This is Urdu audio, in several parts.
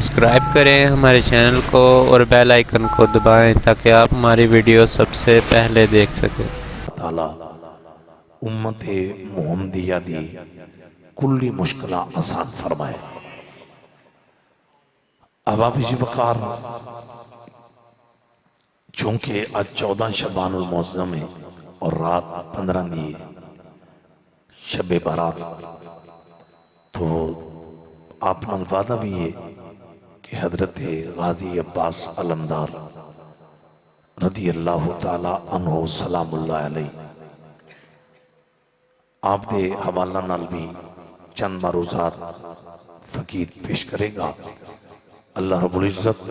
سبسکرائب کریں ہمارے چینل کو اور بیل آئیکن کو دبائیں تاکہ آپ ہماری ویڈیو سب سے پہلے دیکھ سکیں۔ تعالی امت محمدیہ دی کلی مشکلہ آسان فرمائے۔ احباب جی وقار، چونکہ آج 14 شعبان المعظم ہے اور رات 15 دی شب بارات، تو آپ نے وعدہ بھی ہے کہ حضرت غازی عباس علمدار رضی اللہ تعالیٰ عنہ سلام اللہ علیہ آپ دے حوالہ نال بھی چند معروضات فقیر پیش کرے گا۔ اللہ رب العزت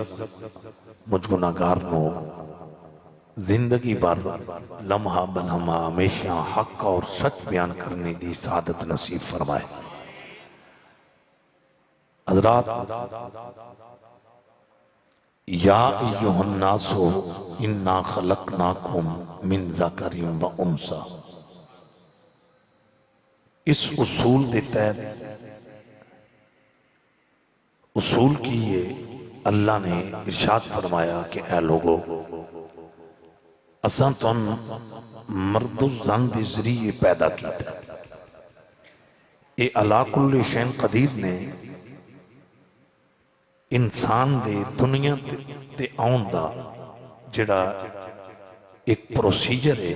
مجھ گناہگار نو زندگی بھر لمحہ بلمحہ ہمیشہ حق اور سچ بیان کرنے دی سعادت نصیب فرمائے۔ حضرات، یا ایہا الناس انا خلقناکم من ذکر و انثی، اس اصول دے تحت اصول کی یہ اللہ نے ارشاد فرمایا کہ اے لوگو، اساں تن مرد و زن دے ذریعے پیدا کیتا ہے۔ اے علا کل شین قدیر نے انسان دے دنیا تے آن دا جڑا ایک پروسیجر ہے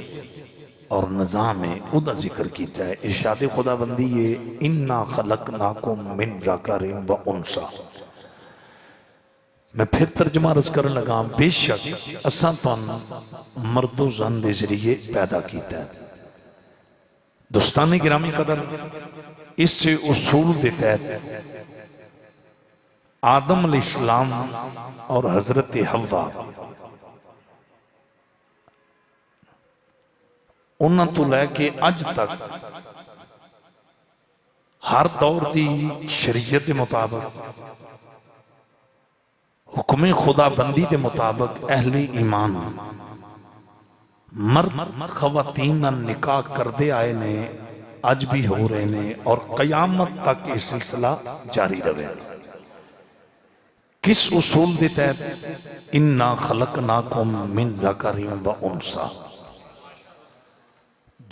اور نظام ہے، او دا ذکر کیتا ہے۔ ارشاد خدا بندی ہے اِنَّا خَلَقْنَاكُم مِّن ذَكَرٍ وَأُنثىٰ۔ میں پھر ترجمہ عرض کرنے لگا، بے شک اساں تن مرد و زن دے ذریعے پیدا کیتا ہے۔ دوستان گرامی قدر، اس سے اصول دے تحت آدم علیہ السلام اور حضرت حوا انہاں تو لے کے اج تک ہر دور دی شریعت دے مطابق، حکم خدا بندی دے مطابق اہل ایمان مرد خواتین نکاح کردے آئے نے، اج بھی ہو رہے نے اور قیامت تک یہ سلسلہ جاری رہے۔ کس اصول دے تحت؟ اِنَّا خَلَقْنَاكُم مِّن ذَكَرٍ وَأُنثىٰ۔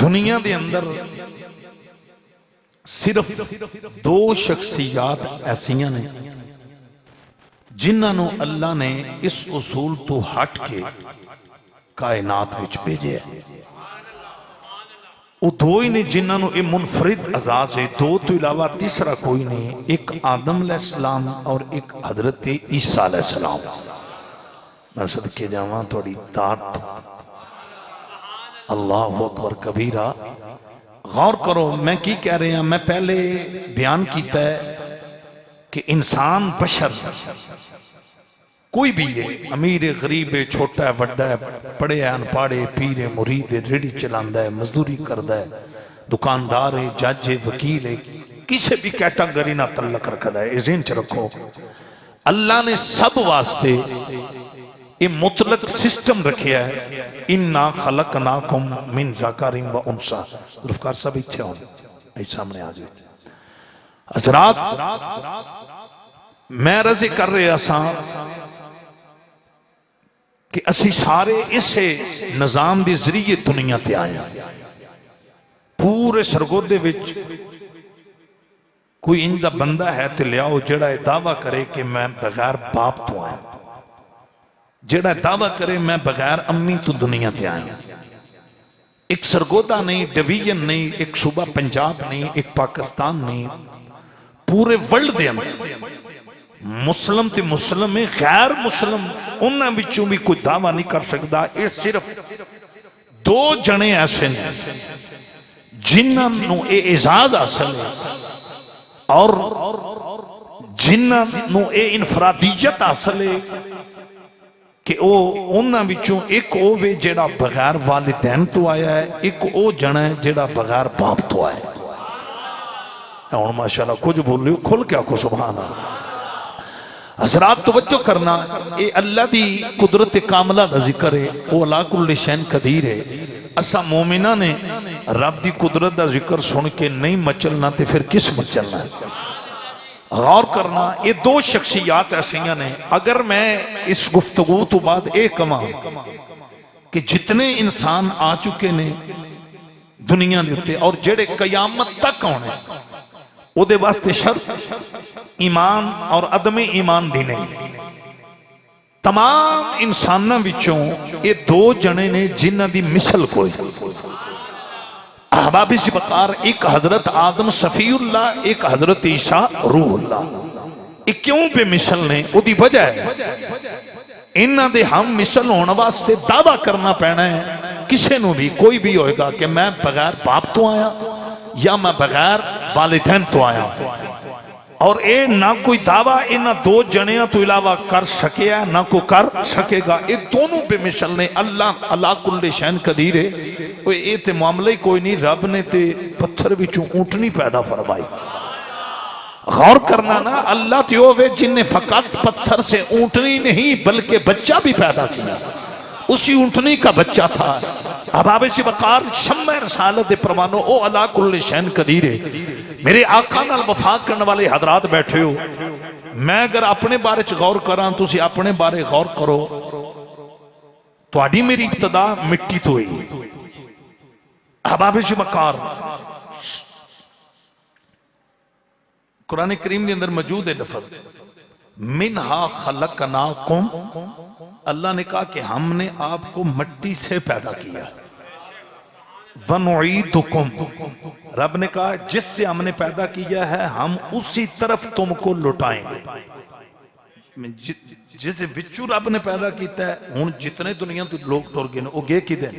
دنیا دے اندر صرف دو شخصیات ایسیاں نے جنہاں نو اللہ نے اس اصول تو ہٹ کے کائنات وچ بھیجے ہے۔ وہ دو ہی نے جنہاں نو یہ منفرد اعزاز ہے، دو تو علاوہ تیسرا کوئی نہیں، ایک آدم علیہ السلام اور ایک حضرت عیسیٰ علیہ السلام۔ میں صدقے جاواں توڑی داد، اللہ اکبر کبیرہ۔ غور کرو میں کی کہہ رہے ہیں، میں پہلے بیان کیتا ہے کہ انسان بشر کوئی بھی ہے، امیر غریب ہے، چھوٹا ہے بڑا ہے، پڑھے ہے انپاڑے، پیر ہے مرید ہے، ریڑی چلاندہ ہے، مزدوری کردہ ہے، دکاندار ہے، جج ہے، وکیل ہے، کسی بھی کیٹاگری نہ تعلق رکھتا ہے۔ اس ذہن چ رکھو اللہ نے سب واسطے یہ مطلق سسٹم رکھیا ہے، اِنَّا خَلَقْنَاكُم مِّن ذَكَرٍ وَأُنثىٰ۔ ذوالفقار صاحب اچھے ہوں ایک سامنے آجائے۔ حضرات، میں رضی کر رہے اساں کہ اسی سارے اسے نظام دی ذریعے دنیا تے آئے ہیں۔ پورے سرگودے وچ کوئی اندہ بندہ ہے تے لیاؤ جڑا دعویٰ کرے کہ میں بغیر باپ تو آئے، جڑا دعویٰ کرے میں بغیر امی تو دنیا تے آئے۔ ایک سرگودہ نہیں، ڈویژن نہیں، ایک صوبہ پنجاب نہیں، ایک پاکستان نہیں، پورے ورلڈ دے اندر مسلم تے مسلم ہے، غیر مسلم انہاں بچوں بھی کوئی دعویٰ نہیں کر سکتا۔ یہ صرف دو جنے ایسے ہیں جنہاں نو اے اعزاز حاصل ہے اور جنہاں نو اے انفرادیت حاصل ہے کہ انہاں بچوں ایک او وے جڑا بغیر والدین تو آیا ہے، ایک او جنا ہے جڑا بغیر باپ تو آیا ہے۔ اور ماشاءاللہ کچھ بول رہے ہو، کھل کیا کو سبحان اللہ۔ حضرات توجہ کرنا، اے اللہ دی قدرت کاملہ دا ذکر ہے، او اللہ کل شین قدیر ہے۔ اسا مومنہ نے رب دی قدرت دا ذکر سن کے نہیں مچلنا تے پھر کس مچلنا ہے؟ غور کرنا، یہ دو شخصیات ایسیاں نے، اگر میں اس گفتگو تو بعد ایک کہاں کہ جتنے انسان آ چکے نے دنیا دے اتے اور جڑے قیامت تک آنے او دے واسطے شرط ایمان اور عدم ایمان دی نہیں، تمام انساناں وچوں یہ دو جنے نے جنہ دی مثل کوئی، احباب بقار، ایک حضرت آدم صفی اللہ، ایک حضرت عیسیٰ روح اللہ۔ یہ کیوں بے مثل نے؟ وہ دی وجہ ہے انہ دے ہم مثل ہونے واسطے دعویٰ کرنا پینا ہے کسے نو بھی، کوئی بھی ہوئے گا کہ میں بغیر باپ تو آیا یا میں بغیر والدین تو آیا، اور اے نہ کوئی دعویٰ انہ دو جنیاں تو علاوہ کر سکے ہے نہ کو کر سکے گا، یہ دونوں بے مثل نے۔ اللہ کل شین قدیر ہے، اے تے معاملہ ہی کوئی نہیں، رب نے تے پتھر بچوں اونٹنی پیدا فرمائی۔ غور کرنا نا، اللہ تے ہوئے جن نے فقط پتھر سے اونٹنی نہیں بلکہ بچہ بھی پیدا کیا، اسی اونٹنی کا بچہ تھا۔ احباب بقار، شمع رسالت پروانو، او اللہ کل شین قدیر ہے۔ میرے آقا نال وفا کرنے والے حضرات بیٹھے ہو، میں اگر اپنے بارے چ غور کراں تسی اپنے بارے غور کرو، تو آڈی میری ابتدا مٹی تو ہوئی۔ احباب بقار، قرآن کریم کے اندر موجود ہے لفظ منہا خلقناکم، اللہ نے کہا کہ ہم نے آپ کو مٹی سے پیدا کیا، وَنُعِيدُكُمْ، رب نے کہا جس سے ہم نے پیدا کیا ہے ہم اسی طرف تم کو لٹائیں گے۔ جسے وچو رب نے پیدا کیتا ہے، ہون جتنے دنیا تو لوگ ٹور گئے وہ گئے کی دیں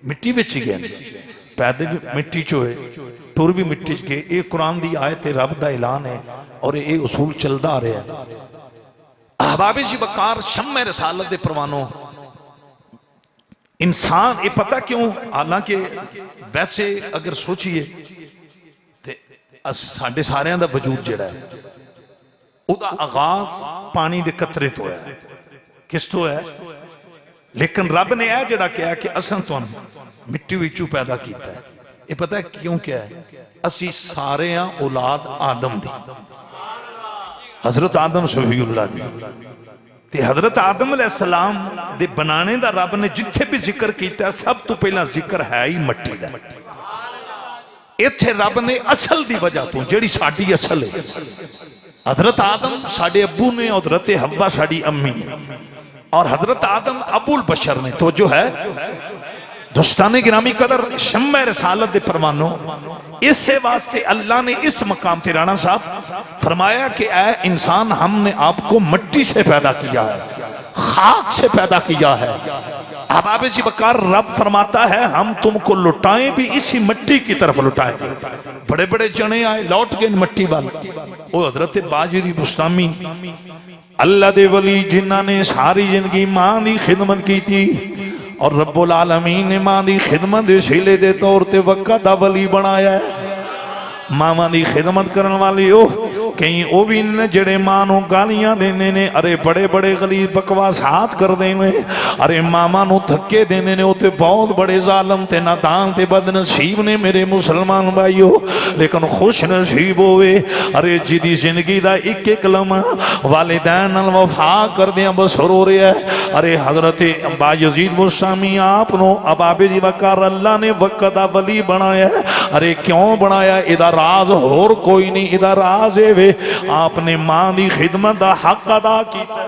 مٹی بچی گئے، پیدے بھی مٹی چوئے ٹور بھی مٹی چکے۔ ایک قرآن دی آیت رب دا اعلان ہے اور یہ اصول چلدا آ رہے ہیں۔ احباب بقار، شمع رسالت پروانو، انسان یہ پتہ کیوں؟ حالانکہ ویسے اگر سوچئے ساڑھے سارے دا وجود جڑا ہے او دا آغاز پانی دے قطرے تو ہے، کس تو ہے؟ لیکن رب نے اے جڑا کیا کہ اساں تو مٹی وچوں پیدا کیتا ہے۔ یہ پتہ ہے کیوں کیا ہے؟ اسی سارے ہیں اولاد آدم دی، حضرت آدم صفی اللہ دی، تے حضرت آدم علیہ السلام دے بنانے دا رب نے جتھے بھی ذکر کیتا ہے سب تو پہلا ذکر ہے ہی مٹی دا۔ ایتھے رب نے اصل دی وجہ تو جڑی ساڑی اصل ہے، حضرت آدم ساڑے ابو نے، حضرت حوا ساڑی امی نے، اور حضرت آدم ابو البشر نے۔ تو جو ہے دوستان گرامی قدر، شمع رسالت دے پروانو، اس سے واسطے اللہ نے اس مقام تے رانا صاحب فرمایا کہ اے انسان، ہم نے آپ کو مٹی سے پیدا کیا ہے، خاک سے پیدا کیا ہے۔ احباب بقار، رب فرماتا ہے ہم تم کو لٹائیں بھی اسی مٹی کی طرف لٹائیں گے۔ بڑے بڑے جنے آئے لوٹ گئے مٹی والے، وہ حضرت باجری بستامی اللہ دے ولی جنہ نے ساری زندگی ماں دی خدمت کی تھی، اور رب العالمین نے ماں دی خدمت شیلے دے طور تے وقت دا ولی بنایا ہے۔ ماں دی خدمت کرن والی ہو کہیں او بھی نے جڑے ماں نو گالیاں دینے نے، ارے بڑے بڑے غلیظ بکواسات کر دینے، ارے ماما نو دھکے دینے نے، او تے بہت بڑے ظالم تے نادان تے بد نصیب نے میرے مسلمان بھائیو۔ لیکن خوش نصیب ہوئے ارے جدی زندگی دا ایک ایک لمحہ والدین نال وفا کر دیاں بسر ہو رہے ہے۔ ارے حضرت بایزید بستامی آپ نو احباب بقار اللہ نے وقت دا ولی بنایا ہے۔ ارے کیوں بنایا؟ ادھا راز اور کوئی نہیں، ادھا راز ہے آپ نے ماں دی خدمت دا حق ادا کیتا۔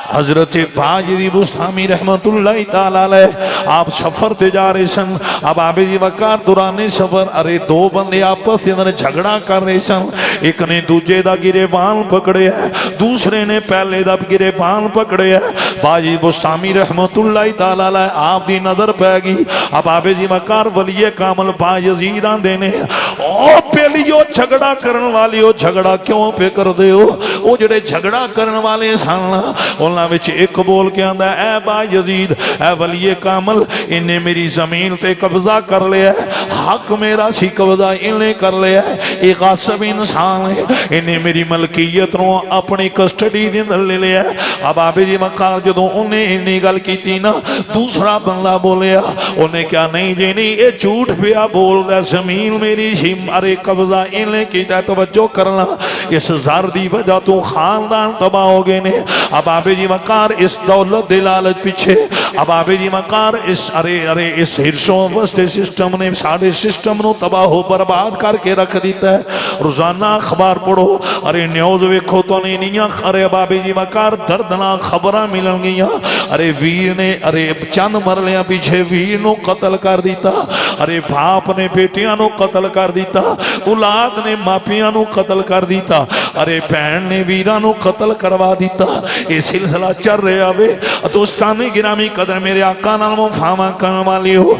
حضرت باجری بستامی رحمت اللہ تعالیٰ علیہ آپ سفر تے جا رہے سن، اب آبی وقار دوران سفر ارے دو بندے آپس دے جھگڑا کر رہے سن، ایک نے دوجے دا گرے بان پکڑے ہے، دوسرے نے پہلے دا گرے بان پکڑے ہے۔ باجری بستامی رحمت اللہ تعالیٰ علیہ آپ دی نظر پہ گی، اب آبی وقار ولی کامل باجزیدان دینے، او پہلیو جھگڑا کرن والیو جھگڑا کیوں پہ کر دے ہو؟ وہ جڑے جھگڑا کرن والے سن انہاں وچ ایک بول کے آندا اے با یزید اے ولی کامل انہیں میری زمین تے قبضہ کر لیا ہے حق میرا سی قبضہ انہیں کر لیا ہے ایک غاصب انسان ہے انہیں میری ملکیت نو اپنی کسٹڈی دے اندر لے لیا ہے اب آبی جی مقار جدوں انہیں انہیں گل کی تھی نا دوسرا بندہ بولیا انہیں کیا نہیں جی نہیں یہ جھوٹ پیا بول دے زمین میری شیم ارے قبضہ انہیں کیتا ہے توجہ کرنا اس زار دی وجہ تو خاندان تباہ ہو گئے نے اب آبی جی مقار اس دولت دلالت پیچھے اب آبی جی مقار اس ارے اس ہرشوں وستے سسٹم نے ساڑھے سسٹم نو تباہ ہو برباد کر کے رکھ دیتا ہے روزانہ اخبار پڑھو ارے نیوز ویکھو تو نہیں ارے اب آبی جی مقار دردنا خبرہ ملن گیا ارے ویر نے ارے چند مرلیاں پیچھے ویر نو قتل کر دیتا ارے باپ نے بیٹیاں نو قتل کر دیتا اولاد نے ماپیاں نو قتل کر دیتا ارے بہن نے ویران نو قتل کروا دیتا یہ سلسلہ چل رہا وے دوستانی گرامی قدر میرے آقا نال مفاہمہ کرنے والی ہو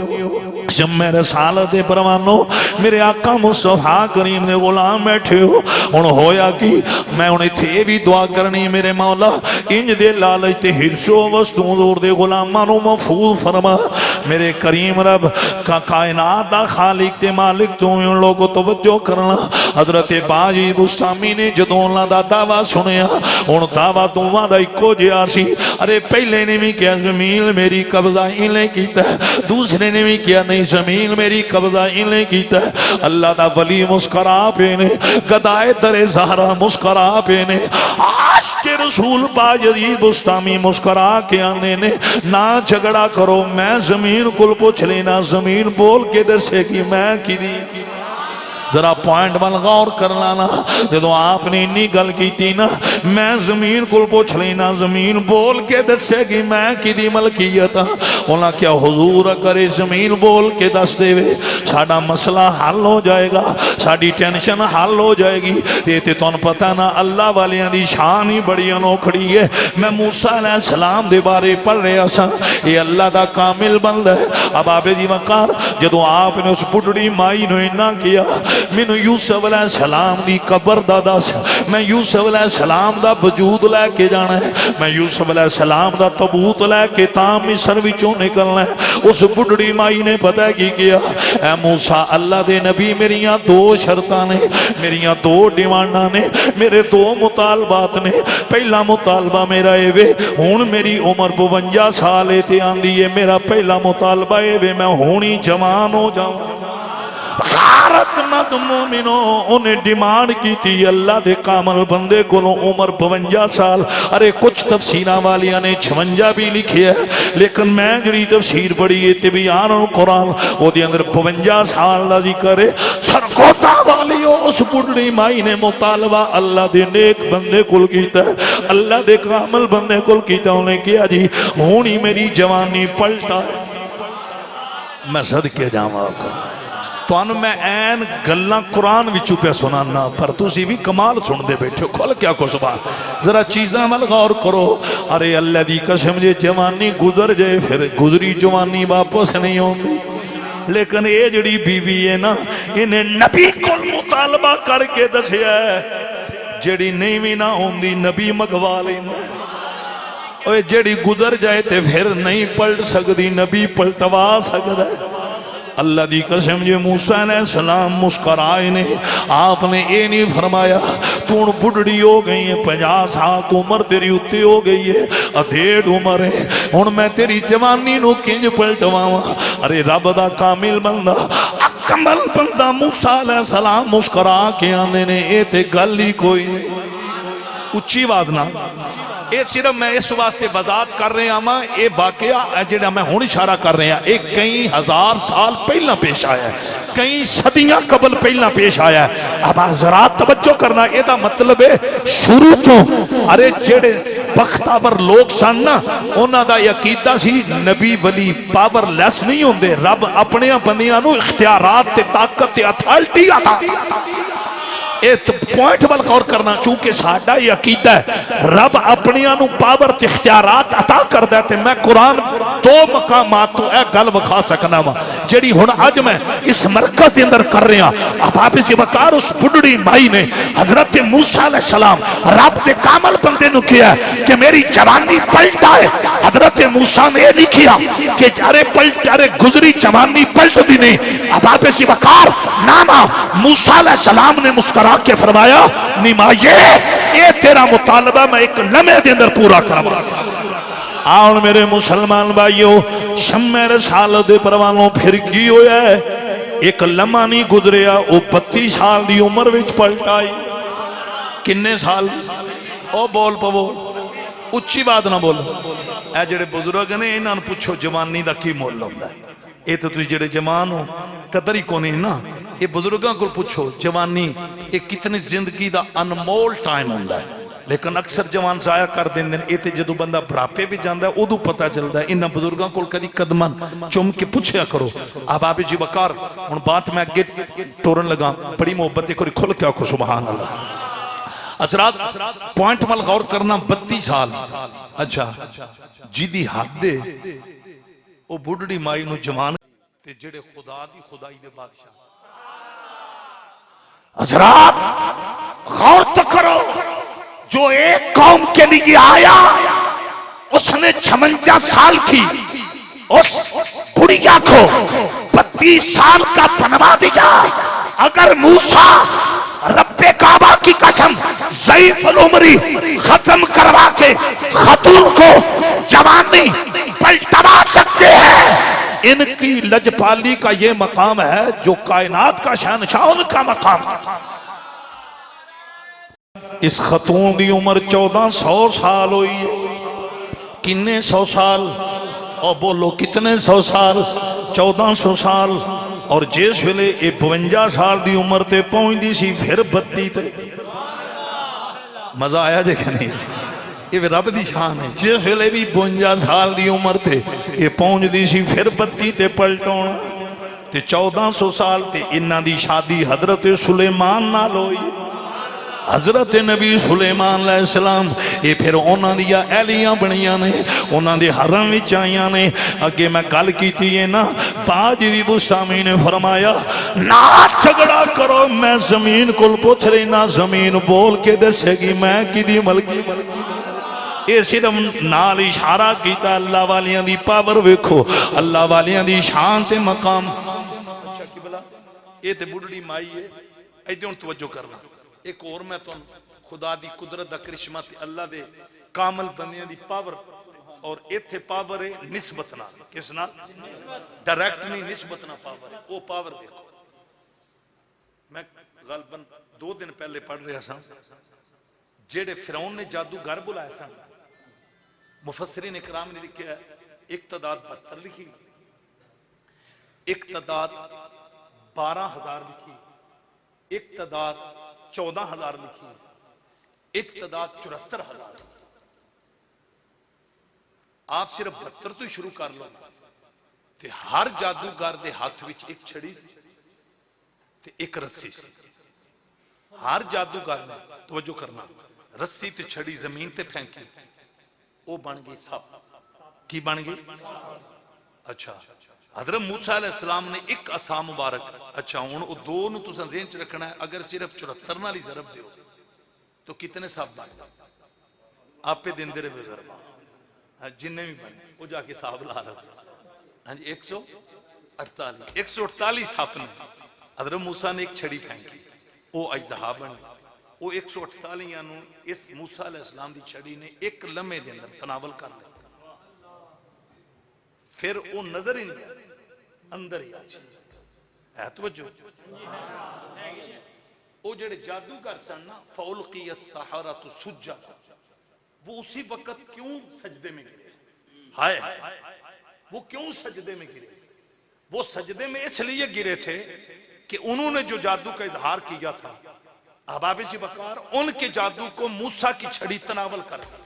جب میں رسالت پروانو میرے آقا مصطفیٰ کریم نے غلام بیٹھے ہو انہوں ہویا کی میں انہیں تھے بھی دعا کرنی میرے مولا انج دے لالچ تے حرشو وستوں دور دے غلامانو محفوظ فرما میرے کریم رب کا کائنات دا خالق تے مالک تو ان لوگوں توجہ کرنا حضرت باجی بستامی نے جدوں اللہ دا دعویٰ سنیا ان دعویٰ تو وعدہ ایکو جیا سی ارے پہلے نے بھی کیا زمین میری قبضہ انہیں کیتا ہے دوسرے نے بھی کیا نہیں زمین میری قبضہ انہیں کیتا ہے اللہ دا ولی مسکرا پینے گدائے در زہرہ مسکرا پینے عاشق رسول باجی بستامی مسکرا کے آنے نے نہ جھگڑا کرو میں زمین کل پوچھ لینا زمین بول کے دسے کی میں کی دی ذرا پوائنٹ بل غور کرنا نا جدو آپ نے انی گل کی تھی نا میں زمین کو پوچھ لینا زمین بول کے دسے گی میں کی دی ملکیت انہاں کیا حضور کرے زمین بول کے دس دے وے ساڑا مسئلہ حل ہو جائے گا ساڑی ٹینشن حل ہو جائے گی یہ تے تو پتہ نا اللہ والیاں دی شان ہی بڑی انوکھڑی ہے میں موسیٰ علیہ السلام دے بارے پڑھ رہا سا یہ اللہ دا کامل بند ہے اب آبے دی وقار جدو آپ نے اس بڑھڑی مائی نو انہا کیا میں یوسف علیہ السلام دی قبر دادا سے میں یوسف علیہ السلام دا وجود لے کے جانا ہے میں یوسف علیہ السلام دا تبوت لے کے تام مصر وچوں نکلنا ہے اس بڑھڑی مائی نے پتہ کی کیا اے موسیٰ اللہ دے نبی میریاں دو شرطاں نے میریاں دو ڈیمانڈاں نے میرے دو مطالبات نے پہلا مطالبہ میرا اے وے ہون میری عمر 52 سال تے آندی ہے میرا پہلا مطالبہ اے وے میں ہونی جوان ہو جاؤں غارت مد مومنوں انہیں ڈیمانڈ کی تھی اللہ دے کامل بندے کو عمر 52 سال ارے کچھ تفسیرہ والیاں نے 56 بھی لکھی ہے لیکن میں جڑی تفسیر پڑھی ہے تبیان القرآن وہ دی اندر 52 سال دا ذکر ہے سرکوتا والیوں اس بڑھڑی مائی نے مطالبہ اللہ دے نیک بندے کل کیتا ہے اللہ دے کامل بندے کل کیتا انہیں کیا جی ہونی میری جوانی پلٹا ہے میں صدقے جاؤں آقا تو انہوں میں این گلنا قرآن وچو پہ سنانا پر تُسی بھی کمال سن دے بیٹھو کھول کیا کو سبحان ذرا چیزاں مل غور کرو ارے اللہ دی قسم جے جوانی گزر جائے پھر گزری جوانی واپس نہیں ہوندی لیکن یہ جڑی بی بی ہے نا انہیں نبی کو مطالبہ کر کے دسیا ہے جڑی نہیں بھی نہ ہوندی نبی مگوا لینا اور جڑی گزر جائے تے پھر نہیں پلٹ سکتی نبی پلٹوا سکتا ہے اللہ دی قسم جے موسیٰ علیہ السلام مسکرائے نے آپ نے یہ نہیں فرمایا تو ان بڑھڑی ہو گئی ہے 50 سال تو عمر تیری اتے ہو گئی ہے ادھیڑ عمر ہے ان میں تیری جوانی نو کنج پلٹواں ارے رب دا کامل بندہ اکمل بندہ موسیٰ علیہ السلام مسکرا کے آنے نے اے تے گل ہی کوئی نہیں اچھی بات نہ یہ صرف میں اس واسطے وضاحت کر رہے ہیں یہ واقعہ جڑا میں ہون اشارہ کر رہے ہیں ایک کئی ہزار سال پہلا پیش آیا ہے کئی صدیاں قبل پہلا پیش آیا ہے اب حضرات توجہ کرنا یہ دا مطلب ہے شروع تو ارے جڑے بختاور لوگ سن نا انہاں دا عقیدہ سی نبی ولی پاور لیس نہیں ہوندے رب اپنے بندیاں نو اختیارات تے طاقت تے اتھارٹی عطا ایک پوائنٹ بل غور کرنا چونکہ ساڈا یہ عقیدہ ہے رب اپنیاں نو پاور تے اختیارات عطا کر دیتے میں قرآن دو مقامات تو اے گل بخا سکنا وا جڑی ہن اج میں اس مرکز دے اندر کر رہا اب آپ جی وقار اس بڑھڑی مائی نے حضرت موسیٰ علیہ السلام رب دے کامل بندے نو کیا ہے کہ میری جوانی پلٹ آئے. حضرت موسیٰ نے یہ لکھیا کہ جارے پلٹ جارے گزری جوانی پلٹ دی نہیں. اب آپ جی وقار ناما موسیٰ علیہ السلام نے مسکرا کے فرمایا نیما یہ تیرا مطالبہ میں ایک لمحے دے اندر پورا کروا. آن میرے مسلمان بھائیو شمع رسالت دے پروانوں پھر کی ہویا ہے ایک لمحہ نہیں گزریا او 32 سال دی عمر وچ پلٹ آئی. کنے سال او بول پو اچھی بات نہ بول. اے جڑے بزرگ نے انہاں پوچھو جوانی دا کی مول ہوندا ہے. اے تو تسی جڑے جوان ہو قدر ہی کوئی نا. اے بزرگاں کو پوچھو جوانی اے کتنی زندگی دا انمول ٹائم ہوندا ہے. لیکن اکثر جوان ضائع کر دیں دیں اے تے جدو بندہ بڑھاپے بھی جاندہ ہے ادو پتہ چلتا ہے. انہاں بزرگاں کو کدی قدمان چوم کے پوچھیا کرو. اب آپ جی وقار ان بات میں اگے ٹورن لگا بڑی محبت کوئی کھل کے آکھو سبحان اللہ. حضرات پوائنٹ مل غور کرنا 32 سال اچھا جیدی حد دے او بڑھڑی مائی نو جوان تے جڑے خدا دی خدائی دے بادشاہ. حضرات غور تو کرو جو ایک قوم کے لیے آیا اس نے 56 سال کی اس بڑھیا کو 32 سال کا بنوا دیا. اگر موسیٰ رب کعبہ کی قسم ضعیف العمری ختم کروا کے خاتون کو جوانی پلٹوا سکتے ہیں. ان کی لجپالی کا یہ مقام ہے جو کائنات کا شہنشاہ ان کا مقام ہے. اس خاتون دی عمر 1400 سال ہوئی ہے. کنے 100 سال اور بولو کتنے 100 سال 1400 سال. اور جس ویلے یہ 52 سال دی عمر تے پہنچ دی سی پھر 32 تے مزہ آیا جے کہ نہیں. یہ رب دی شان ہے. جس ویلے بھی 52 سال دی عمر تے یہ پہنچ دی سی پھر 32 تے پلٹونا تے 1400 سال تے انہاں دی شادی حضرت سلیمان نال ہوئی. حضرت نبی سلیمان علیہ السلام یہ پھر انہاں دیا اہلیاں بنیاں نے انہاں دے حرم وچ آئیاں نے. اگے میں گل کیتی ہے نا باج دی بسامی نے فرمایا نہ جھگڑا کرو میں زمین کل پوچھ رہی نہ زمین بول کے دسے گی میں کدی ملکی. یہ صرف نال اشارہ کیتا اللہ والیاں دی پاور ویکھو اللہ والیاں دی شان تے مقام. اچھا کی بلا یہ تے بڑھڑی مائی ہے ایدھے ان توجہ کرنا. ایک اور میں تو خدا دی قدرت دا کرشمہ تے اللہ دے کامل بندیاں دی پاور اور ایتھے پاور ہے نسبت نہ کس نہ ڈائریکٹ نہیں نسبت نہ پاور ہے وہ پاور دیکھو. میں غالباً 2 دن پہلے پڑھ رہا سا جیڑے فرعون نے جادوگر بلایا سا مفسرین اکرام نے لکھا ہے ایک تعداد 72 لکھی ایک تعداد 12,000 لکھی ایک تعداد 14,000 لکھی ایک تعداد 74,000. آپ صرف 72 تو شروع کر لو تے ہر جادوگر دے ہاتھ وچ ایک چھڑی سی تے ایک رسی سی. ہر جادوگر نے توجہ کرنا رسی تے چھڑی زمین تے پھینکی وہ بن گئی سب. کی بن گئی؟ اچھا حضرت موسیٰ علیہ السلام نے ایک عصا مبارک اچھا وہ دو نو تساں ذہن چ رکھنا ہے اگر صرف 74 نالی ضرب دیو تو کتنے صاحب بنے آپ پہ دن دے رہے ضربہ جننے بھی بنے وہ جا کے صاحب لا رہا ہاں جی 148 صاحب نے حضرت موسیٰ نے ایک چھڑی پھینکی وہ اجدہا بنی. وہ 148 نو اس موسیٰ علیہ السلام دی چھڑی نے ایک لمحے دے اندر تناول کر لیا. پھر وہ نظر ہی نہیں اندر ہی آج ہے توجہ. وہ جڑے جادوگر سن نا فَأُلْقِيَ السَّحَرَةُ سُجَّدًا وہ اسی وقت کیوں سجدے میں گرے؟ ہائے وہ کیوں سجدے میں گرے؟ وہ سجدے میں اس لیے گرے تھے کہ انہوں نے جو جادو کا اظہار کیا تھا احباب جی بکار ان کے جادو کو موسیٰ کی چھڑی تناول کر دی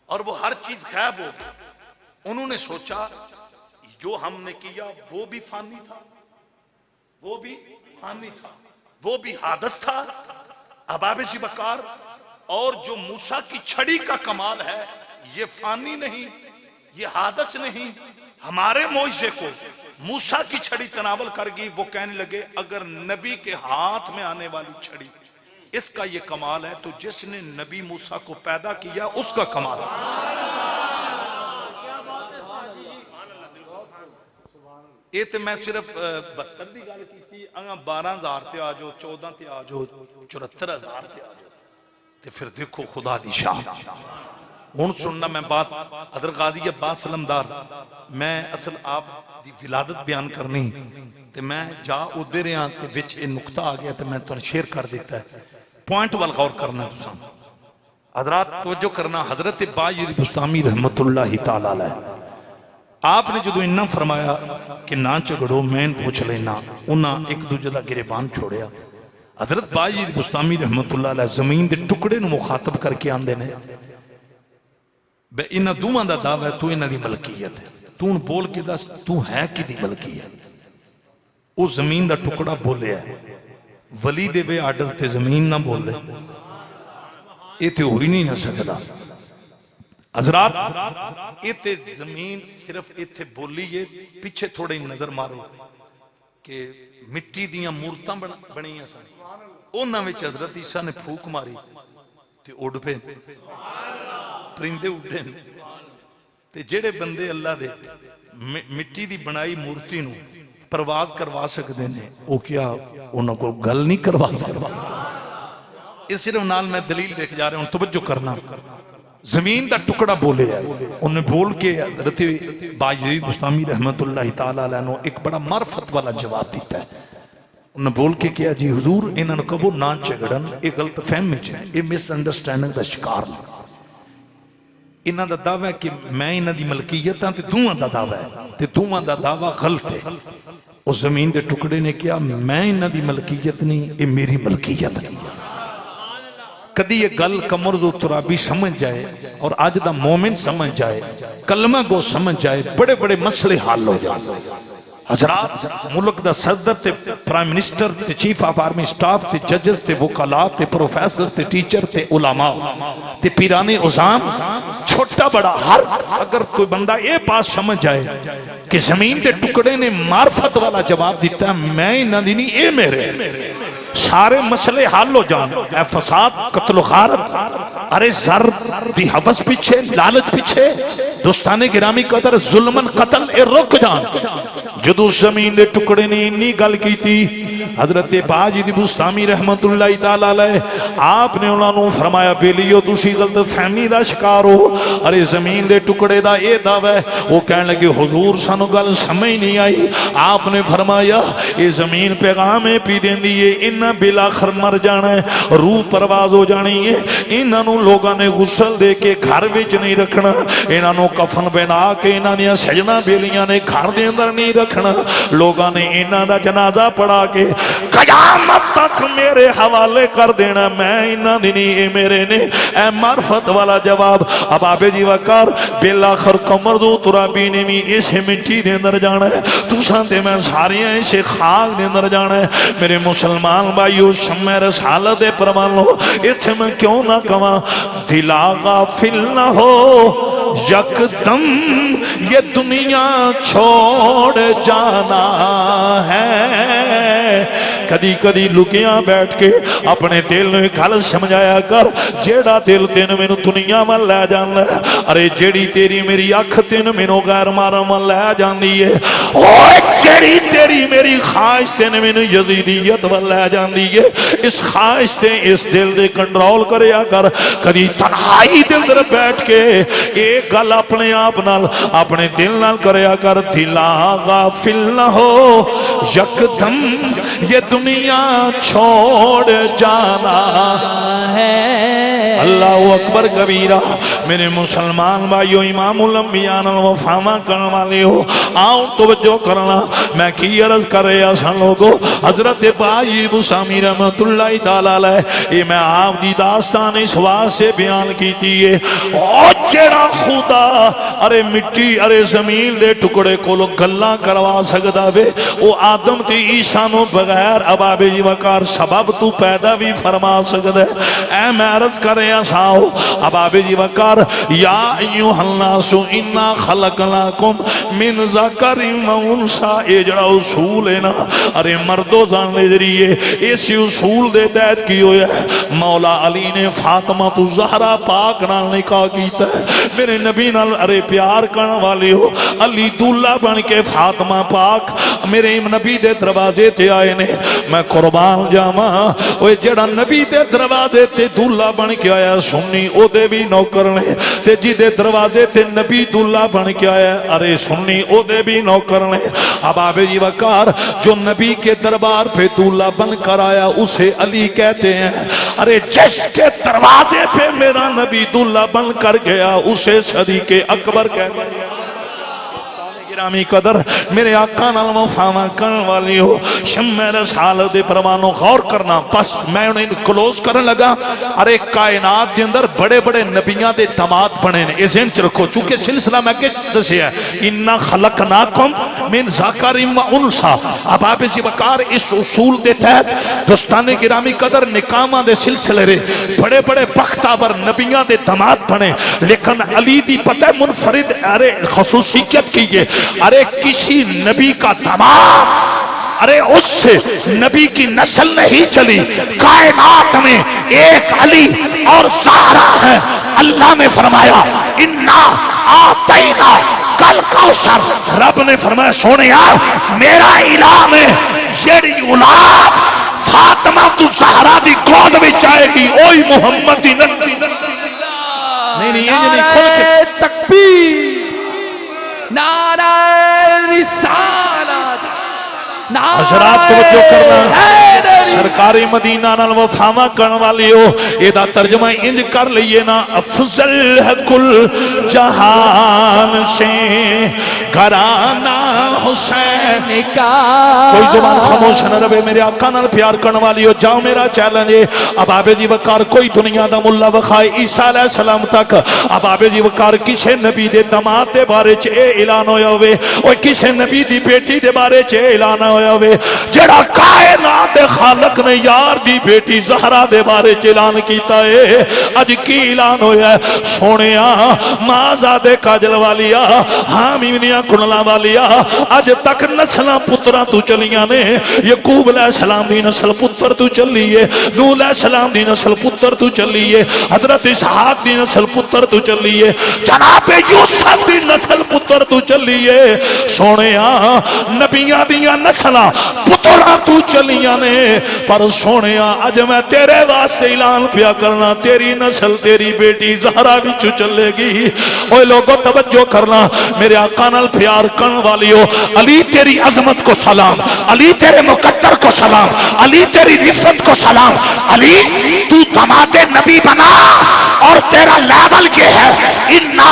اور وہ ہر چیز غائب ہو گئی. انہوں نے سوچا جو ہم نے کیا وہ بھی فانی تھا وہ بھی فانی تھا وہ بھی حادث تھا احباب جی بکار. اور جو موسیٰ کی چھڑی کا کمال ہے یہ فانی نہیں یہ حادث نہیں. ہمارے معجزے کو موسیٰ کی چھڑی تناول کر گئی، وہ کہنے لگے اگر نبی کے ہاتھ میں آنے والی چھڑی اس کا یہ کمال ہے تو جس نے نبی موسیٰ کو پیدا کیا اس کا کمال ہے۔ یہ تو میں صرف 72 دی گال کی تھی، اگاں 12,000 تے آ جو، 14 تے آ جو، 74,000 تے آ جو، تے پھر دیکھو خدا دی شان۔ ہون سننا میں بات حضرت غازی عباس سلمدار، میں اصل آپ دی ولادت بیان کرنی تے میں جا ادھے رہاں تے وچ یہ نکتہ آ گیا تے میں تو شیئر کر دیتا ہے، پوائنٹ وال غور کرنا ہے تساں حضرات، توجہ کرنا۔ حضرت باجی بستامی رحمت اللہ تعالیٰ علیہ آپ نے جدو انہاں فرمایا کہ نہ چگڑو میں پوچھ لینا، انہاں ایک دوجہ دا گریبان چھوڑیا۔ حضرت باجی بستامی رحمت اللہ علیہ زمین دے ٹکڑے نو مخاطب کر کے آندے نے، بے انہاں دوہاں دا دعویٰ ہے تو انہاں دی ملکیت ہے، تو ان بول کے دس تو ہے کی دی ملکیت، او زمین دا ٹکڑا بولے ہے، ولی دے بے آڈر تے زمین نہ بولے، یہ تے ہوئی نہیں نہ سکتا۔ حضرات ایتے زمین صرف ایتے بولی ہے، پیچھے تھوڑے نظر مارو کہ مٹی دیاں مورتاں بنی ہیں سن، اونا میں حضرت عیسیٰ نے پھوک ماری تے اڑ پہ پرندے اڑے، تے جڑے بندے اللہ دے مٹی دی بنائی مورتی نو پرواز کروا سکتے ہیں، وہ کیا انہوں کو گل نہیں کروا سکتا؟ اس صرف نال میں دلیل دیکھ جا رہے ہوں، توجہ کرنا۔ زمین دا ٹکڑا بولے ہے، انہیں بول کے حضرت باجی بستامی رحمت اللہ تعالیٰ علیہ نے ایک بڑا معرفت والا جواب دیتا ہے۔ انہیں بول کے کیا جی حضور انہوں نے کبھو نہ چگڑن، ایک غلط فہمی ہے، یہ مس انڈرسٹینڈنگ دا شکار نہیں۔ انہوں دا دعویٰ ہے کہ میں انہوں دی ملکیت ہاں تے دوہاں دا دعویٰ ہے، تے دوہاں دا دعویٰ غلط ہے۔ اس زمین دے ٹکڑے نے کیا میں انہوں دی ملکیت نہیں، یہ میری ملکیت نہیں۔ کدی یہ گل کمر دو ترابی سمجھ جائے اور آج دا مومن سمجھ جائے، کلمہ گو سمجھ جائے، بڑے بڑے مسئلے حال ہو جائے۔ حضرات ملک دا صدر تے پرائم منسٹر تے چیف آف آرمی سٹاف تے ججز تے وکلاء تے پروفیسر تے ٹیچر تے علماء تے پیرانے عظام، چھوٹا بڑا ہر اگر کوئی بندہ یہ بات سمجھ جائے کہ زمین دے ٹکڑے نے معرفت والا جواب دیتا ہے میں نہ دینی اے میرے، سارے مسئلے حل ہو جان، اے فساد قتل و غارت، ارے زر دی حوث پیچھے لالچ پیچھے دوستان گرامی قدر ظلمن قتل اے رک جان۔ جدو زمین دے ٹکڑے نے انی گل کی تھی حضرت باجی دی بستامی رحمت اللہ تعالیٰ علیہ آپ نے انہوں نے فرمایا بیلیو تسی غلط فہمی دا شکار ہو، ارے زمین دے ٹکڑے دا اے دعویٰ ہے، وہ کہنے لگے حضور سانو گل سمجھ نہیں آئی۔ آپ نے فرمایا یہ زمین پیغام پی دین دیئے انہاں بلاخر مر جانا ہے، روح پرواز ہو جانی ہے، انہاں لوگاں نے غسل دے کے گھر وچ نہیں رکھنا، انہاں کفن پہنا کے انہاں دیاں سجنا بیلیاں نے گھر دے اندر نہیں رکھنا، لوگاں نے انہاں دا جنازہ پڑھا کے قیامت تک میرے حوالے کر دینا، میں انہاں دی نہیں اے میرے نے۔ اے معرفت والا جواب۔ اب آبے جی وقار بلاخر کمر دو ترابی نے بھی اسے مٹی دے اندر جانا ہے، تو سانتے میں ساریاں اسے خاک دے اندر جانا ہے۔ میرے مسلمان بھائیو شمع رسالت پروان لو، اتھے میں کیوں نہ کہاں دلا غافل نہ ہو یک دم یہ دنیا چھوڑ جانا ہے۔ کدی کدی لکیاں بیٹھ کے اپنے دل نے گل سمجھایا کر، جیڑا دل تین مینوں دنیا میں لے جانا ہے، ارے جیڑی تیری میری اکھ تین مینوں غیر مارم میں لے جاندی ہے، اوہ جیڑی تیری میری خواہش تین مینوں یزیدیت میں لے جاندی ہے، اس خواہش تے اس دل دے کنٹرول کریا کر۔ کدی تنہائی دل در بیٹھ کے ایک گل اپنے آپ نال اپنے دل نال کریا کر، دلا غافل نہ ہو یک دم یہ دنیا چھوڑ جانا ہے۔ اللہ اکبر کبیرہ۔ میرے مسلمان بھائیو امام الانبیاء وفامہ کرنے والے ہو، آؤں توجہ کرنا، میں کی عرض کر رہا سن لوگو حضرت باجی بستامی رحمت اللہ تعالیٰ علیہ، یہ میں آپ دی داستان اس واسطے بیان کی تھی ہے، او جیڑا خدا ارے مٹی ارے زمین دے ٹکڑے کو لوگ گلاں کروا سکتا بے، وہ آدم تی عیسیٰ نو بغیر ابابِ جی وقار سبب تو پیدا بھی فرما سکتا ہے۔ اے میں عرض کر رہا ساؤ ابابِ جی وقار کر یا ایھا الناس انا خلقناکم من ذکر و انثی، اے جڑا اصول ہے نا ارے مردو زان دے ذریعے اس اصول دے تحت کی ہویا ہے مولا علی نے فاطمہ تو زہرا پاک نال نکاح کیتا ہے میرے نبی نال ارے پیار کرن والے ہو علی دولہ بن کے فاطمہ پاک میرے نبی دے دروازے تے آئے نے میں قربان جاواں اوے جڑا نبی دے دروازے تے دولہ بن کے آیا سنی او دے بھی نوکر نے تے جی دے دروازے تے نبی دولہ بن کے آیا ارے سنی او دے بھی نوکر نے اباب جی وقار جو نبی کے دربار پہ دولہ بن کر آیا اسے علی کہتے ہیں ارے جس کے دروازے پہ میرا نبی دولہ بن کر گیا اسے صدیق اکبر کہتے ہیں گرامی قدر میرے آقا نال وفاواں کرن والی ہو شمع رسالت دے پروانوں غور کرنا بس میں انہیں کلوز کرن لگا ارے کائنات دے اندر بڑے بڑے نبیاں دے داماد بنے نے یہ ذہن چ رکھو چونکہ سلسلہ میں کہ دسیا ہے انا خلقناکم من ذکر و انثی اب آپ اسی وقار اس اصول دے تحت دوستان گرامی قدر نکامہ دے سلسلے رے بڑے بڑے بختاور نبیاں دے داماد بنے لیکن علی دی پتہ منفرد ارے خصوصیت کی یہ ارے کسی نبی کا داماد ارے اس سے نبی کی نسل نہیں چلی کائنات میں ایک علی اور زہرا ہے اللہ نے فرمایا انا آتینا کل کوثر رب نے فرمایا سونیا میرا اعلان ہے جیڑی اولاد فاطمہ تو زہرا دی گود وچ آئے گی اوہی محمد دی نسل نہیں یہ نہیں کھل کے تکبیر نعرہ رسالت حضرات توجہ کرنا سرکاری مدینہ نال وفاواں کرن والی ہو ایدہ ترجمہ انج کر لئیے نا افضل ہے کل جہان سے گھرانہ حسین کا کوئی زبان خاموش نہ رہے میرے آقا نال پیار کرن والی ہو جاؤ میرا چیلنج ہے اب آبے جی وقار کوئی دنیا دا ملہ وخائے عیسیٰ علیہ السلام تک اب آبے جی وقار کسے نبی دے داماد دے بارے چھے اعلان ہویا ہوئے اور کسے نبی دی بیٹی دے بارے چھے اعلان ہویا ہوئے جڑا کائنات خالق نے یار دی بیٹی زہرا دے بارے اعلان کیتا ہے اج کی اعلان ہویا ہے سونیا ماں زادے کاجل والیا حامیم دیا کنلا والیا اج تک نسلہ پترہ تو چلیاں نے یعقوب علیہ السلام دی نسل پتر تو چلیے نوح علیہ السلام دی نسل پتر تو چلیے حضرت اسحاق دی نسل پتر تو چلیے جناب یوسف دی نسل پتر تو چلیے سونیا نبیاں دیا نسلہ پترہ تو چلیاں نے پر سونیا اج میں تیرے واسطے اعلان پیا کرنا تیری نسل تیری بیٹی زہرا وچ چلے گی اوے لوگوں توجہ کرنا میرے آقا نال پیار کرن والی ہو علی تیری عظمت کو سلام علی تیرے مقدر کو سلام علی تیری رفت کو سلام علی تو داماد نبی بنا اور تیرا لیول یہ ہے انا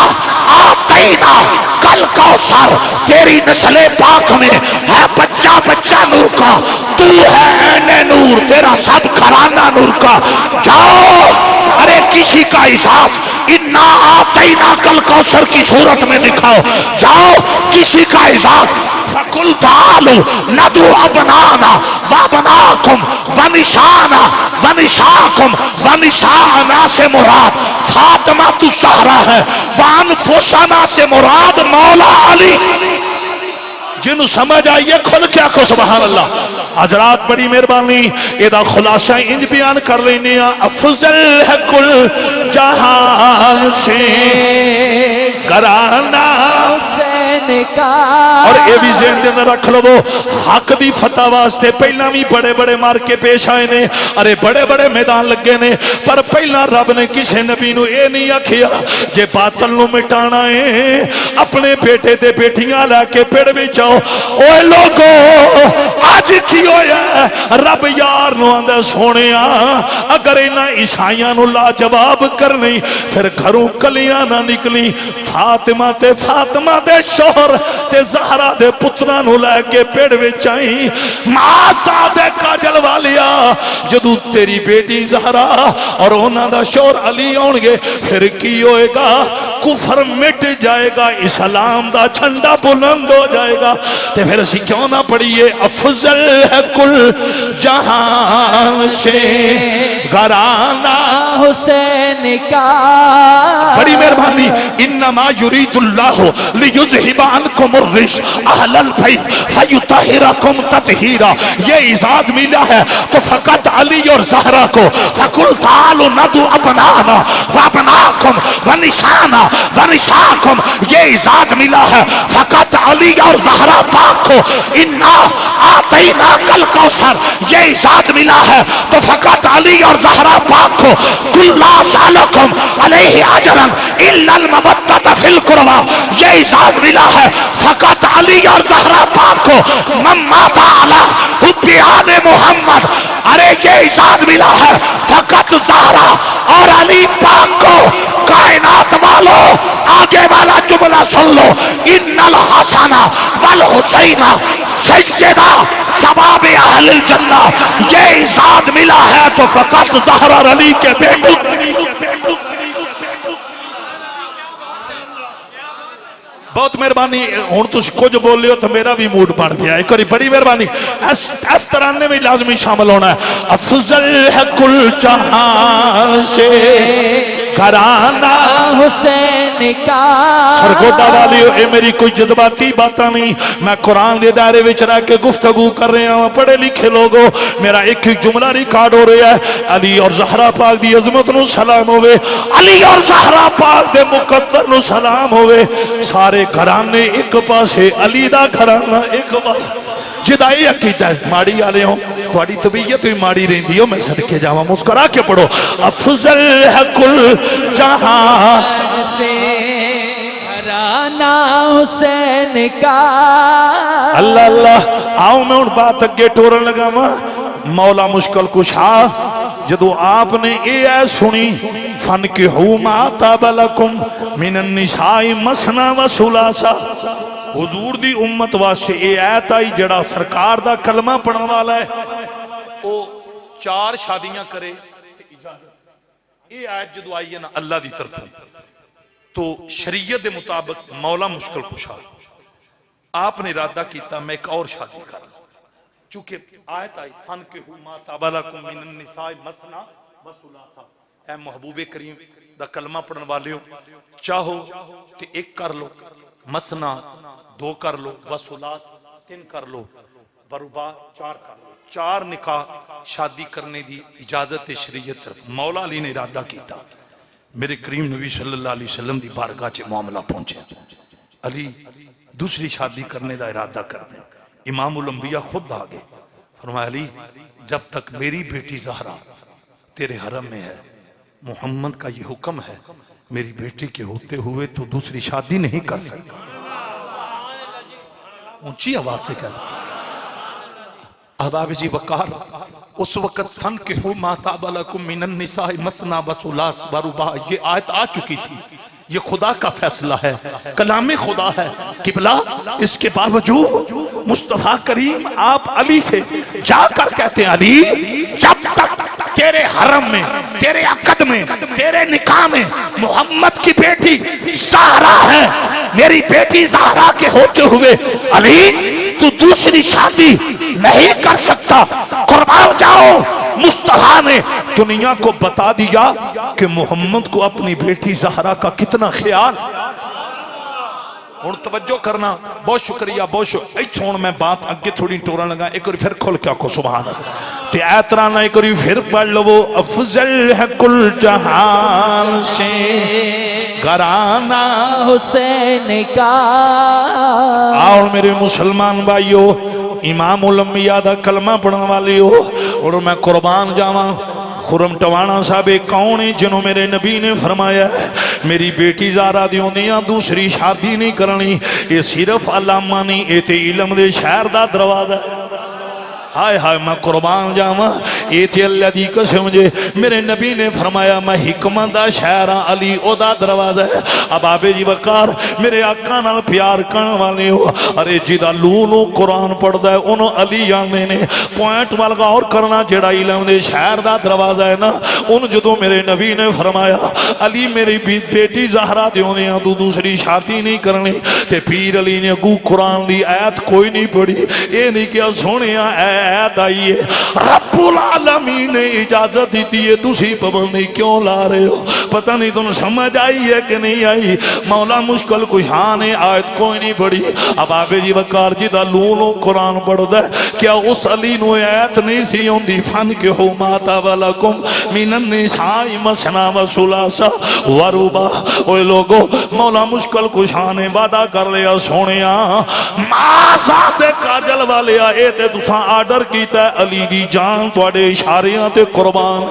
آتینا کل کوثر تیری نسل پاک میں ہے بچہ بچہ نور کا تو ہے عین نور تیرا سب گھرانہ نور کا جاؤ ارے کسی کا احساس انا آتینا کل کوثر کی صورت میں دکھاؤ جاؤ کسی کا احساس فَقُلْ تَعَالُوا نَدْعُ أَبْنَانَا وَأَبْنَاءَكُمْ وَنِسَاءَنَا وَنِسَاءَكُمْ وَنِسَاءَنَا سے مراد فاطمہ الزہرا ہے وَأَنفُسَنَا سے مراد مولا علی جنہوں سمجھ آئیے کھل کیا کو سبحان اللہ حضرات بڑی مہربانی ایدہ خلاصہ انج بیان کر لینے افضل ہے کل جہان سے گھرانہ اور اے بھی ذہن دے اندر رکھ لو حق دی فتح واسطے پہلا بھی بڑے بڑے مار کے پیش آئے نے ارے بڑے بڑے میدان لگے نے پر پہلا رب نے کسے نبی نو اے نہیں آکھیا جے باطل نو مٹانا ہے اپنے بیٹے دے بیٹیاں لے کے پیڑ بھی چاہو اوے لوگو آج کی ہویا رب یار نو آندہ سونیا اگر انہا عیسائیاں نو لا جواب کرنی پھر گھروں کلیاں نہ نکلی فاطمہ تے شوہر تے زہرا دے پترہ نو لے کے پیڑ وچ آئی ماں زادے کاجل والیا جدو تیری بیٹی زہرا اور انہاں دا شوہر علی آن گے پھر کی ہوئے گا کفر مٹ جائے گا اسلام دا جھنڈا بلند ہو جائے گا تے پھر اسی کیوں نہ پڑھیے افضل ہے کل جہان سے گھرانہ حسین کا بڑی مہربانی انما یرید اللہ لیذہب عنکم الرجس اہل البیت فیطہرکم تطہیرا. یہ اعزاز ملا ہے تو فقط علی اور زہرا کو فقل تعالوا ندعو ابناءنا وابناءکم ونساءنا ونساءکم. یہ اعزاز ملا ہے فقط علی اور زہرا پاک کو. انا آتیناک الکوثر. یہ اعزاز ملا ہے تو فقط علی اور زہرا پاک کو. قل لا اسألکم علیہ اجرا الا المودۃ فی القربى. یہ اعزاز ملا ہے فقط علی اور زہرا پاک کو. من مات علی حب آل محمد. ارے یہ اعزاز ملا ہے فقط زہرا اور علی پاک کو. کائنات والو آگے والا جملہ سن لو. ان الحسن والحسین سیدہ شباب اہل الجنہ. یہ اعزاز ملا ہے تو فقط زہرا اور علی کے بیٹوں. بہت مہربانی. ہوں تم کچھ بول لے ہو تو میرا بھی موڈ بن گیا. ایک بڑی بڑی مہربانی. اس ترانے میں لازمی شامل ہونا ہے. افضل ہے کل جہاں سے گھرانہ حسین کا. سرگودا والیو اے میری کوئی جذباتی باتاں نہیں. میں قرآن دے دائرے وچ رہ کے گفتگو کر رہے ہیں. پڑھے لکھے لوگوں میرا ایک ایک جملہ ریکارڈ ہو رہا ہے. علی اور زہرا پاک دی عظمت نو سلام ہوئے. علی اور زہرا پاک دے مقدر نو سلام ہوئے. سارے گھرانے ایک پاسے علی دا گھرانہ ایک پاسے. جدائی عقیدہ ہے ماڑی آلے ہوں تھوڑی طبیعت بھی ماڑی رہندی ہو. میں صدقے جاواں مسکرا کے پڑھو. افضل ہے کل جہاں سے گھرانہ حسین کا. اللہ اللہ. آؤں میں ان بات اگے ٹورن لگا ماں. مولا مشکل کشا جدو آپ نے اے اے سنی فَانْكِحُوا مَا طَابَ لَكُمْ مِنَ النِّسَاءِ مَثْنَىٰ وَثُلَاثَ. حضور دی امت واسطے اے آیت آئی جڑا سرکار دا کلمہ پڑھن والا ہے او 4 شادیاں کرے اجازت. اے آیت جدو آئی ہے نا اللہ دی طرف تو شریعت دے مطابق مولا مشکل کشا آپ نے ارادہ کیتا میں ایک اور شادی کروں. چونکہ آیت آئی فَانْكِحُوا مَا طَابَ لَكُمْ مِنَ النِّسَاءِ مَثْنَىٰ وَثُلَاثَ. اے محبوب کریم دا کلمہ پڑھن والے ہو چاہو کہ ایک کر لو مثنا 2 کر لو وثلاث 3 کر لو ورباع 4 کر لو. 4 نکاح شادی کرنے دی اجازت شریعت طرف. مولا علی نے ارادہ کیتا میرے کریم نبی صلی اللہ علیہ وسلم دی بارگاہ چ معاملہ پہنچے. علی دوسری شادی کرنے دا ارادہ کر دیں. امام الانبیاء خود آگے فرمایا علی جب تک میری بیٹی زہرا تیرے حرم میں ہے محمد کا یہ حکم ہے میری بیٹی کے ہوتے ہوئے تو دوسری شادی نہیں کر سکتا. اونچی آواز سے کہتا احباب جی وقار اس وقت فَانْكِحُوا مَا طَابَ لَكُمْ مِنَ النِّسَاءِ مَثْنَىٰ وَثُلَاثَ وَرُبَاعَ. یہ آیت آ چکی تھی. یہ خدا کا فیصلہ ہے کلام خدا ہے. قبلہ اس کے باوجود مصطفیٰ کریم آپ علی سے جا کر کہتے ہیں علی جب تک تیرے حرم میں تیرے عقد میں تیرے نکاح میں محمد کی بیٹی زہرا ہے میری بیٹی زہرا کے ہوتے ہوئے علی تو دوسری شادی نہیں کر سکتا. قربان جاؤ. مصطفیٰ نے دنیا کو بتا دیا کہ محمد کو اپنی بیٹی زہرا کا کتنا خیال. اور توجہ کرنا بہت شکریہ بہت شکریہ. ایک چھوڑ میں بات اگے تھوڑی ٹورا لگا ایک اور پھر کھول کیا کو سبحان اللہ تے ایترانا ایک اور پھر پڑھ لو. افضل ہے کل جہان سے گھرانہ حسین کا. اور میرے مسلمان بھائیو امام الانبیاء دا کلمہ پڑھنے والی ہو اور میں قربان جاواں. خرم ٹوانا صاحب کون ہے جنہوں میرے نبی نے فرمایا میری بیٹی زہرا دیوں دیاں دوسری شادی نہیں کرنی. یہ صرف علامہ نہیں یہ تے علم دے شہر دا دروازہ ہے. ہائے ہائے میں قربان جاواں یہ تے اللہ دی قسم جے میرے نبی نے فرمایا میں حکمت دا شہر علی او دا دروازہ ہے. اب آبے جی وقار میرے آقا نال پیار کرن والے ہو ارے جدا لولو قرآن پڑھ دا ہے انہوں علی آنے نے پوائنٹ والگا اور کرنا جڑا علم دے شہر دا دروازہ ہے نا ان جدو میرے نبی نے فرمایا علی میری بیٹی زہرا دیوں دیاں تو دوسری شادی نہیں کرنی تے پیر علی نے گو قرآن دی آیت کوئی نہیں پڑھی. اے نہیں کیا سونے آیت آئی ہے رب العالمین العالمین نے اجازت دیتی ہے تسی پابندی کیوں لا رہے ہو پتہ نہیں تم سمجھ آئی ہے کہ نہیں آئی مولا مشکل کشاں نے آیت کوئی نہیں پڑھی اب آبے جی وقار جی دا لونو قرآن پڑھ دے کیا اس علی نو آیت نہیں سی ہوندی فن کے ہو ماتا ولکم من النساء مثنی و ثلاث و رباع اوے لوگو مولا مشکل کشاں نے وعدہ کر لیا سونیا ماں ذات کاجل والے اے تے تساں آرڈر کیتا ہے علی دی جان تواڈے اشاریاں تے قربان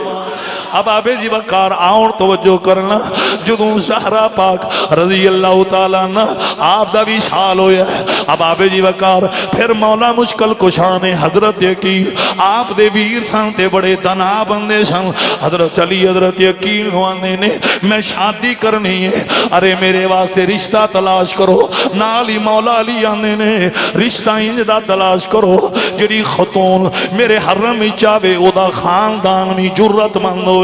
اب آبے جی وقار آؤن توجہ کرنا جدوں زہرا پاک رضی اللہ تعالیٰ عنہ آپ دا بھی سال ہویا ہے اب آبے جی وقار پھر مولا مشکل کشاں نے حضرت یقین آپ دے ویر سن تے بڑے دنا بندے سن حضرت علی حضرت یقین ہوانے نے میں شادی کرنی ہے ارے میرے واسطے رشتہ تلاش کرو نالی مولا علی آنے نے رشتہ انجدہ تلاش کرو جڑی خاتون میرے حرم ہی چاہے او دا خاندان میں جرت مند ہوئے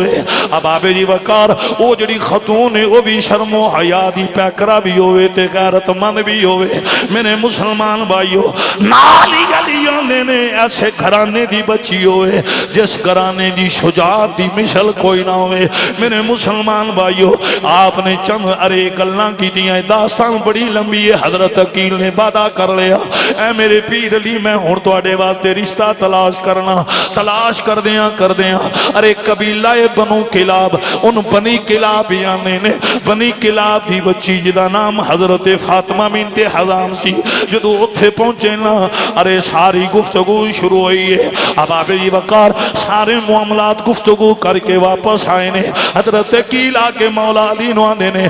اب آبے جی وقار او جڑی خاتون ہے وہ بھی شرم و حیا دی پیکرا بھی ہوئے تے غیرت مند بھی ہوئے میرے مسلمان بھائیو نالی علی آنے نے ایسے گھرانے دی بچی ہوئے جس گھرانے دی شجاعت دی مثل کوئی نہ ہوئے میرے مسلمان بھائیو آپ نے چند ارے گلاں کی دیاں داستان بڑی لمبی ہے حضرت عقیل نے وعدہ کر لیا اے میرے پیر علی میں ہن تواڈے واسطے رشتہ تلاش کرنا تلاش کر دیاں ارے قبیلہ بنو کلاب ان بنی کلاب آنے نے بنی کلاب دی بچی جدا نام حضرت فاطمہ بنت حزام سی جدو اتھے پہنچے نا ارے ساری گفتگو شروع ہوئی ہے اب آبے جی وقار سارے معاملات گفتگو کر کے واپس آئے نے حضرت کیلا کے مولا علی نو آنے نے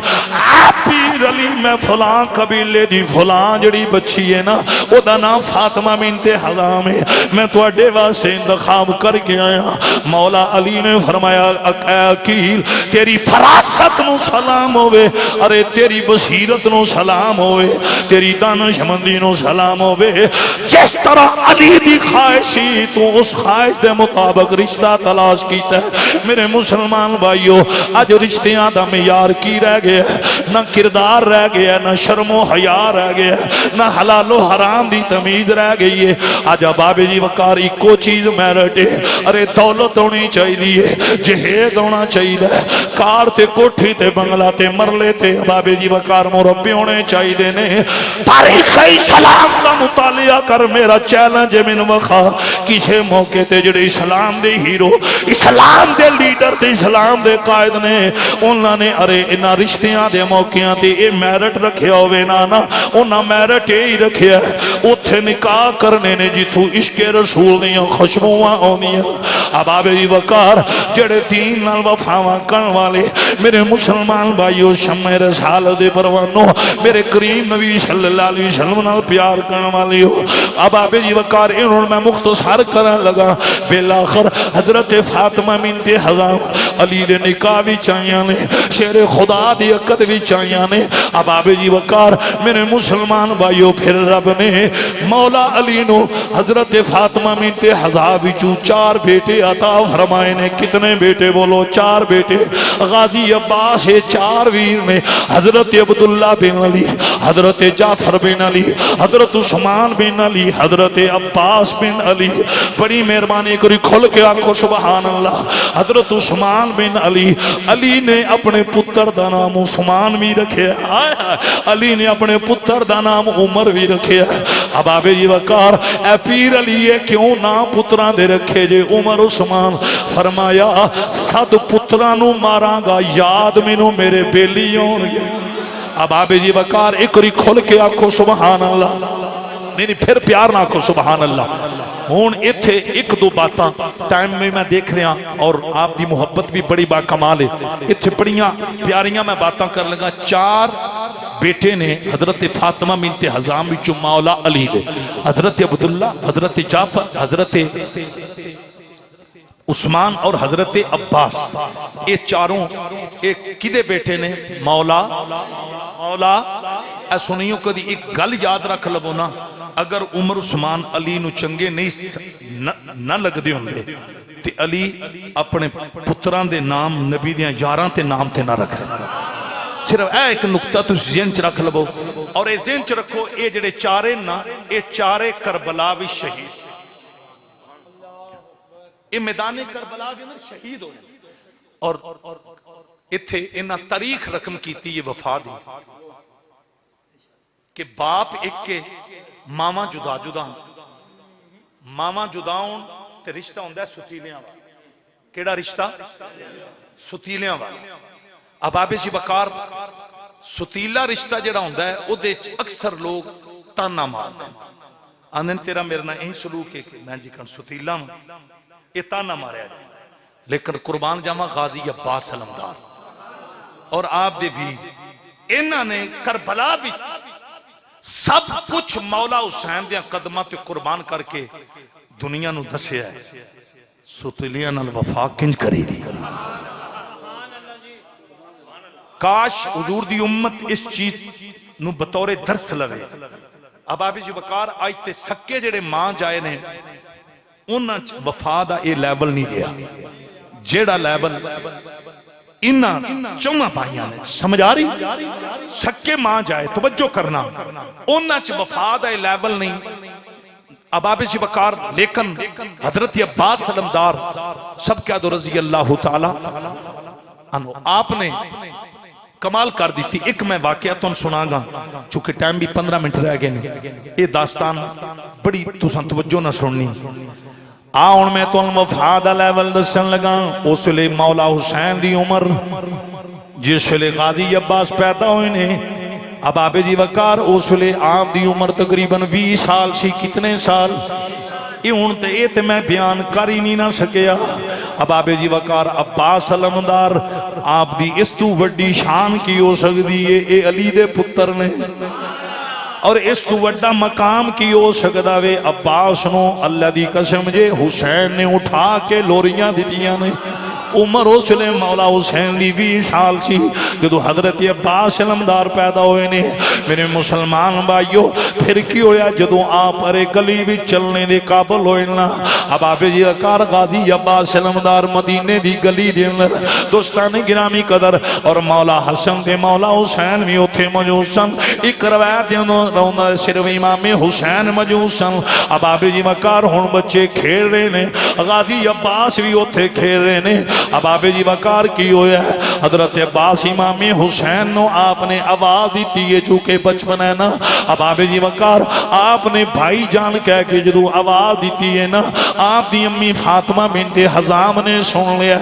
پیر علی میں فلان قبیلے دی فلان جڑی بچی ہے نا او دا نام فاطمہ بنت حزام ہے میں تو اڈے واسے انتخاب کر کے آیا مولا علی نے فرمایا عقیل تیری فراست نو سلام ہوئے ارے تیری بصیرت نو سلام ہوئے تیری دانش مندی نو سلام ہوئے جس طرح علی دی خواہشی تو اس خواہش دے مطابق رشتہ تلاش کیتا ہے میرے مسلمان بھائیو آج رشتیاں دا معیار کی رہ گیا نہ کردار رہ گیا نہ شرم و حیا رہ گیا نہ حلال و حرام دی تمیز رہ گئی ہے آج بابے جی وقار ایکو چیز میرٹ ہے ارے دولت ہونی چاہیے جہیز ہونا چاہیے کار تے کوٹھی تے بنگلہ تے مرلے تے بابے جی وقار مربی ہونے چاہیے نے تاریخ اسلام کا مطالعہ کر میرا چیلنج من وخا کسے موقع تے جڑے اسلام دے ہیرو اسلام دے لیڈر تے اسلام دے قائد نے انہوں نے ارے انہاں رشتیاں دے موقعیاں تے اے میرٹ رکھیا ہوئے نانا انہاں میرٹ ہی رکھیا اتھے نکاح کرنے نے جتھو عشق رسول دیاں خوشبوواں آنیاں اب آبے جی وقار جڑے دین نال وفاواں کرن والے میرے مسلمان بھائیو شمع رسالت دے پروانو میرے کریم نبی صلی اللہ علیہ وسلم نال پیار کرن والے ہو اب آبے جی وقار انہوں میں مختصر کرن لگا بالآخر حضرت فاطمہ بنت حزام علی دے نکاح بھی چاہیاں نے شیر خدا دی عقد بھی چاہیاں نے اب آبے جی وقار میرے مسلمان بھائیو پھر رب نے مولا علی نو حضرت فاطمہ بنت حزام وچوں 4 بیٹے عطا فرمائے نے کتنے بیٹے بولو 4 بیٹے غازی عباس 4 ویر نے حضرت عبداللہ بن علی حضرت جعفر بن علی حضرت عثمان بن علی حضرت عباس بن علی بڑی مہربانی کری کھل کے آنکھو سبحان اللہ حضرت عثمان بن علی علی نے اپنے پتر دا نام عثمان بھی رکھے علی نے اپنے پتر دا نام عمر بھی رکھے اب آبے جی وقار اے پیر علی یہ کیوں نام پتران دے رکھے جے عمر عثمان فرمایا 7 پترانو ماراں گا یاد مینوں میرے بیلی ہون گے اب آبے جی وقار ایک ری کھل کے آنکھو سبحان اللہ نہیں پھر پیار نہ آنکھو سبحان اللہ ہون اتھے ایک دو باتاں ٹائم میں دیکھ رہا اور آپ دی محبت بھی بڑی با کمال ہے اتھے بڑیاں پیاریاں میں باتاں کر لگا 4 بیٹے نے حضرت فاطمہ بنت حزام وچوں مولا علی دے حضرت عبداللہ حضرت جعفر حضرت عثمان اور حضرت عباس یہ چاروں ایک کدے بیٹے نے مولا اے سنیوں کدی ایک گل یاد رکھ لو نا اگر عمر عثمان علی نو چنگے نہیں نہ لگ دے ہوندے تے علی اپنے پتران دے نام نبی دیاں یاراں تے نام تے نہ رکھے صرف اے ایک نقطہ تو ذہن چ رکھ لو اور اے ذہن چ رکھو اے جڑے چارے نا اے چارے کربلا وچ شہید یہ میدان کربلا دے اندر شہید ہوئے اور اتھے انہاں تاریخ رقم کیتی یہ وفا دی کہ باپ ایک کے ماما جدا جدا ماما جدا ہون تے رشتہ ہوندہ ہے ستیلیاں والا کیڑا رشتہ ستیلیاں والا اب آپ جی بکار ستیلا رشتہ جڑا ہوندہ ہے او دے اکثر لوگ تانا مار دیں آندھن تیرا میرا نہ این سلوک ہے کہ میں جی کن ستیلا ہوں یہ تانا ماریا جائے لیکن قربان جامع غازی عباس علمدار اور آپ دے بھی انہاں نے کربلا بھی سب کچھ مولا حسین دیا قدمات قربان کر کے دنیا نو دسیا ہے ستیلیاں نال وفا کنج کری دی کاش حضور دی امت اس چیز نو بطور درس لگے اب آپ جی وقار آج تے سکے جڑے ماں جائے نے انہاں وفا دا اے لیبل نہیں رہا جیڑا لیبل انہاں چوہاں بھائیاں نے سمجھ آ رہی سکے ماں جائے توجہ کرنا انہاں وفا دا اے لیبل نہیں اب آپ جی وقار لیکن حضرت عباس علمدار سب کیا دو رضی اللہ تعالی آپ نے کمال کر دی تھی ایک میں واقعہ تو سنا گا چونکہ ٹائم بھی 15 منٹ رہ گئے یہ داستان بڑی تو سن توجہ نہ سننی آن میں تو وفا دا لیول دسن لگا اس لئے مولا حسین دی عمر جس لئے غازی عباس پیدا ہوئے نے اب آپ جی وقار اس لئے آپ دی عمر تقریباً 20 سال سی کتنے سال یہ تے میں بیان کر ہی نہیں نہ سکیا اب آپ جی وقار عباس علمدار آپ دی اس تو وڈی شان کی ہو سکتی ہے اے علی دے پتر نے اور اس تو وڈا مقام کی ہو سکتا وے عباس نو اللہ دی قسم جے حسین نے اٹھا کے لوریاں دیتیاں نے عمر اس لئے مولا حسین دی 20 سال سی جدو حضرت عباس علمدار پیدا ہوئے نے میرے مسلمان بھائیو پھر کی ہویا جدو آپ ارے گلی بھی چلنے دے قابل ہوئے نا اب آپ جی اکار غازی عباس علمدار مدینے دی گلی دے اندر دوستان گرامی قدر اور مولا حسن دے مولا حسین بھی اتھے موجوسن ایک روایت دے اندر صرف امام حسین موجوسن اب آپ جی اکار ہون بچے کھیل رہے نے غازی عباس بھی اتھے کھیل رہے نے اب آپ جی وقار کی ہویا ہے حضرت عباس امام حسین نو آپ نے آواز دیتی ہے چونکہ بچپن ہے نا اب آپ جی وقار آپ نے بھائی جان کہہ کے جدو آواز دیتی ہے نا آپ دی امی فاطمہ بنت حزام نے سن لیا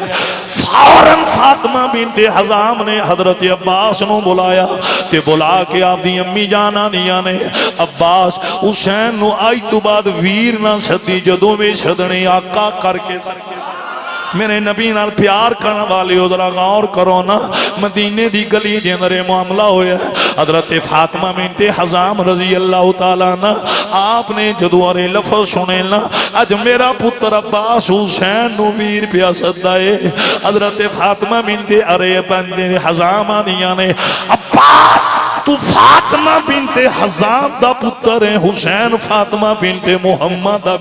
فوراً فاطمہ بنت حزام نے حضرت عباس نو بلایا تے بلا کے آپ دی امی جانا دیا نے عباس حسین نو آئی تو بعد ویر نہ سدی جدو میں سدنے آقا کر کے میرے نبی نال پیار کرنے والے ادھرا غور کرو نا مدینے دی گلی دے اندر معاملہ ہویا حضرت فاطمہ بنت حزام رضی اللہ تعالیٰ نا آپ نے جدو ارے لفظ سنے نا اج میرا پتر عباس حسین نو ویر پیا صدائے حضرت فاطمہ بنت ارے بنت حزام آنیاں نے عباس تو فاطمہ بنت حزام دا پتر ہے حسین فاطمہ بنت محمد دا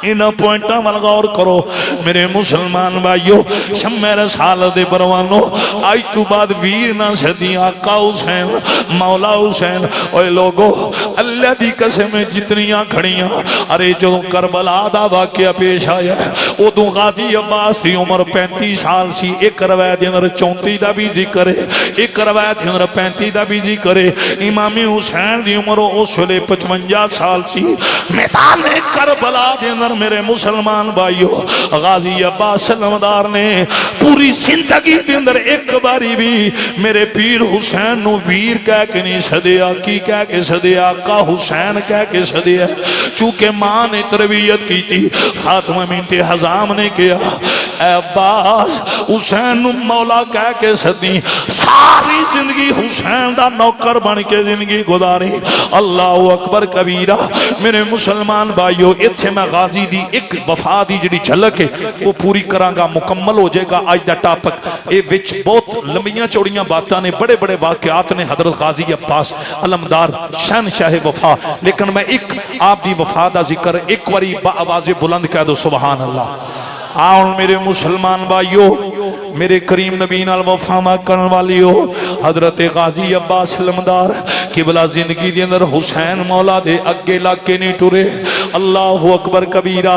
انہا پوائنٹا ملغور کرو میرے مسلمان بھائیو شمع رسالت بروانو آج تو بعد ویر نہ سدی آقا حسین مولا حسین اوہ لوگو اللہ دی قسم جتنیاں کھڑیاں ارے جو کربلا دا واقعہ پیش آیا ہے او دو غازی عباس دی عمر 35 سال سی ایک روایت دی اندر 34 دا بھی ذکر ہے ایک روایت دی اندر 35 دا بھی ذکر ہے امام حسین دی عمر اس ویلے 55 سال سی میدان کربلا دی اندر میرے مسلمان بھائیو غازی عباس علمدار نے پوری زندگی دے اندر ایک باری بھی میرے پیر حسین نو ویر کہہ کے نہیں سدیا کی کہہ کے سدیا آقا حسین کہہ کے سدیا چونکہ ماں نے تربیت کی تھی فاطمہ بنت حزام نے کیا اے عباس حسین نو مولا کہہ کے سدی ساری زندگی حسین دا نوکر بن کے زندگی گزاری اللہ اکبر کبیرہ میرے مسلمان بھائیو اتھے میں غازی دی ایک وفا دی جڑی جھلک ہے وہ پوری کرانگا مکمل ہو جائے گا آج دا ٹاپک اے وچ بہت لمبیاں چوڑیاں باتاں نے بڑے بڑے واقعات نے حضرت غازی عباس علمدار شہنشاہ وفا لیکن میں ایک آپ دی وفا دا ذکر ایک واری با آواز بلند کہہ دو سبحان اللہ آؤں میرے مسلمان بھائیو میرے کریم نبی نال وفا ماں کرن والی ہو حضرت غازی عباس علمدار قبلہ زندگی دے اندر حسین مولا دے اگے لاکے نہیں ٹورے اللہ اکبر کبیرہ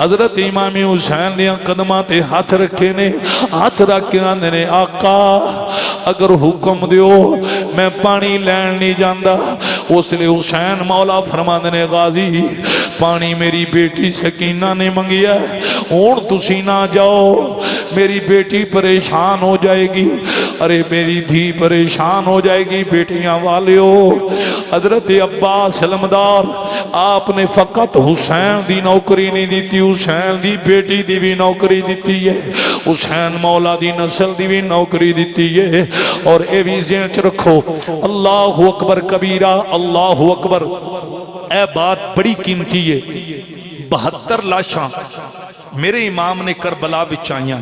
حضرت امام حسین دیا قدمہ تے ہاتھ رکھے نے، ہاتھ رکھ کے آندے نے آقا اگر حکم دیو میں پانی لین نہیں جاندہ۔ اس لئے حسین مولا فرماندے نے غازی پانی میری بیٹی سکینہ نے منگیا ہے، اور تسی نہ جاؤ میری بیٹی پریشان ہو جائے گی، ارے میری دھی پریشان ہو جائے گی۔ بیٹیاں والیو حضرت عباس علمدار آپ نے فقط حسین دی نوکری نہیں دیتی، حسین دی بیٹی دی بھی نوکری دیتی ہے، حسین مولا دی نسل دی بھی نوکری دیتی ہے۔ اور اے بھی ذہن چ رکھو اللہ اکبر کبیرہ، اللہ اکبر، اے بات بڑی قیمتی ہے۔ 72 لاشاں میرے امام نے کربلا وچ آئیاں،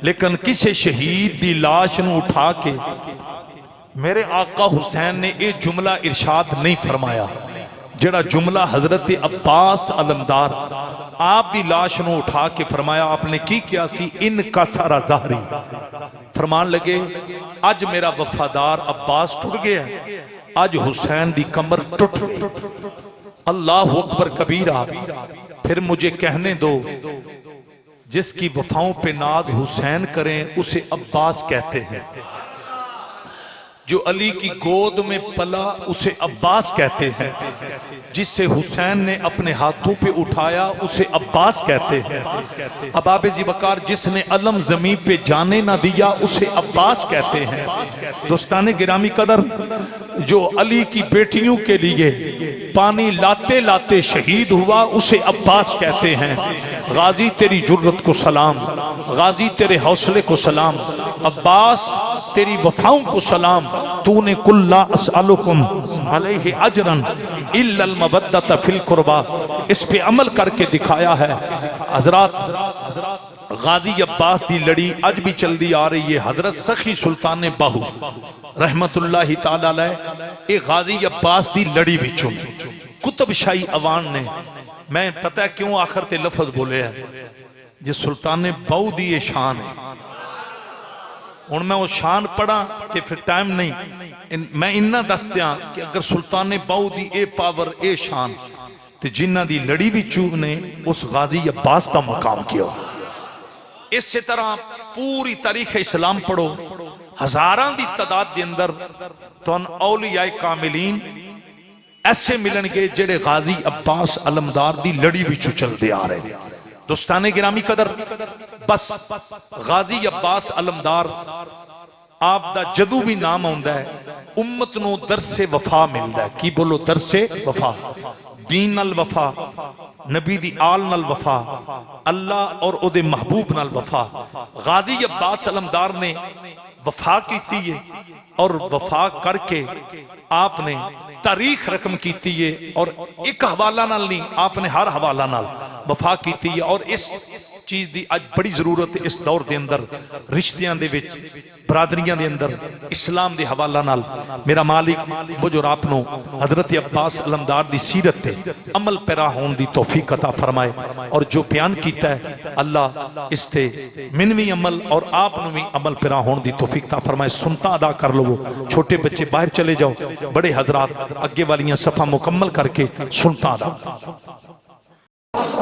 لیکن کسے شہید دی لاش نو اٹھا کے میرے آقا حسین نے یہ جملہ ارشاد نہیں فرمایا جڑا جملہ حضرت عباس علمدار آپ دی لاش نو اٹھا کے فرمایا۔ آپ نے کی کیا سی؟ ان کا سارا ظاہری فرمان لگے آج میرا وفادار عباس ٹوٹ گیا، آج حسین دی کمر ٹوٹ گئی۔ اللہ اکبر کبیرہ۔ پھر مجھے کہنے دو جس کی وفاؤں پہ ناز حسین کریں اسے عباس کہتے ہیں، جو علی کی گود میں پلا اسے عباس کہتے ہیں، جس سے حسین نے اپنے ہاتھوں پہ اٹھایا اسے عباس کہتے ہیں۔ اباب ذی وقار جس نے علم زمین پہ جانے نہ دیا اسے عباس کہتے ہیں۔ دوستان گرامی قدر، جو علی کی بیٹیوں کے لیے پانی لاتے لاتے شہید ہوا اسے عباس کہتے ہیں۔ غازی تیری جرت کو سلام، غازی تیرے حوصلے کو سلام، عباس تیری وفاؤں کو سلام۔ تو نے کل لا اسألکم علیہ اجرن الا المودۃ فی القربا، اس پہ عمل کر کے دکھایا ہے۔ حضرات غازی عباس دی لڑی اج بھی چل دی آ رہی ہے۔ حضرت سخی سلطان باہو رحمت اللہ تعالی علیہ اے غازی عباس دی لڑی بچوں کتب شاہی اوان نے، میں پتہ ہے کیوں آخر تے لفظ بولے ہیں، جس سلطان باہو دی یہ شان ہے۔ ان میں وہ شان پڑھا تے پھر ٹائم نہیں، میں انہا دستیاں کہ اگر سلطان باہو دی اے پاور اے شان تے جنہ دی لڑی بھی چوب نے اس غازی عباس دا مقام کیا۔ اس سے طرح پوری تاریخ اسلام پڑھو، ہزاران دی تعداد دے اندر تو ان اولیاء کاملین ایسے ملن گے جڑے غازی عباس علمدار دی لڑی بھی چل دے آ رہے ہیں۔ دوستان گرامی قدر، بس غازی عباس علمدار آپ دا جدو بھی نام ہوندہ ہے امت نو درس وفا ملدہ ہے۔ کی بولو؟ درس وفا، دین نال وفا، نبی دی آل نال وفا، اللہ اور او دے محبوب نال وفا۔ غازی عباس علمدار نے وفا کیتی ہے اور وفا کر کے آپ نے تاریخ رقم کیتی ہے، اور ایک حوالہ نال نہیں، آپ نے ہر حوالہ نال وفا کیتی ہے۔ اور اس چیز دی آج بڑی ضرورت ہے اس دور دے اندر، رشتیاں دے وچ، برادریاں دے اندر اسلام دے حوالہ نال۔ میرا مالک بجر آپ نو حضرت عباس علمدار دی سیرت تے عمل پیرا ہون دی توفیق عطا فرمائے، اور جو بیان کیتا ہے اللہ اس تے منوی عمل اور آپ نو بھی عمل پیرا ہون دی توفیق عطا فرمائے۔ سنتا ادا کر لو، چھوٹے بچے باہر چلے جاؤ، بڑے حضرات اگے والیاں صفحہ مکمل کر کے سنتا ادا۔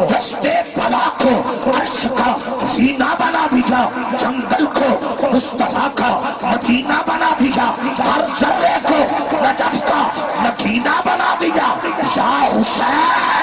دستے بلا کو عرش کا زینہ بنا دیا، جنگل کو مصطفیٰ کا مدینہ بنا دیا، ہر ذرے کو نجف کا مدینہ بنا دیا۔ یا حسین